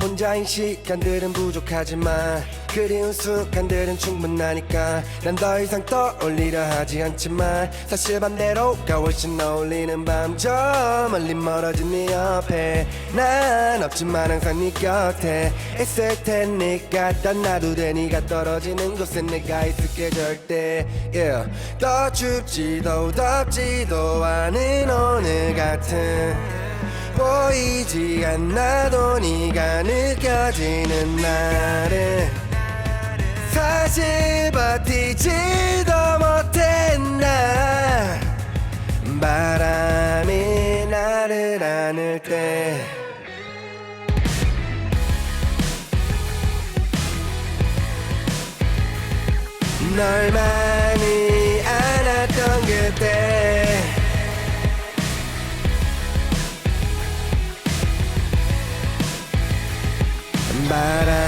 혼자인 시간들은 부족하지만 그리운 순간들은 충분하니까 난 더 이상 떠올리려 하지 않지만 사실 반대로가 훨씬 어울리는 밤 저 멀리 멀어진 네 옆에 난 없지만 항상 네 곁에 있을 테니까 떠나도 돼 네가 떨어지는 곳에 내가 있을게 절대 yeah. 더 춥지도 덥지도 않은 오늘 같은 보이지 않아도 네가 느껴지는 날은 사실 버티지도 못해 나 바람이 나를 안을 때 널 많이 안았던 그때 바람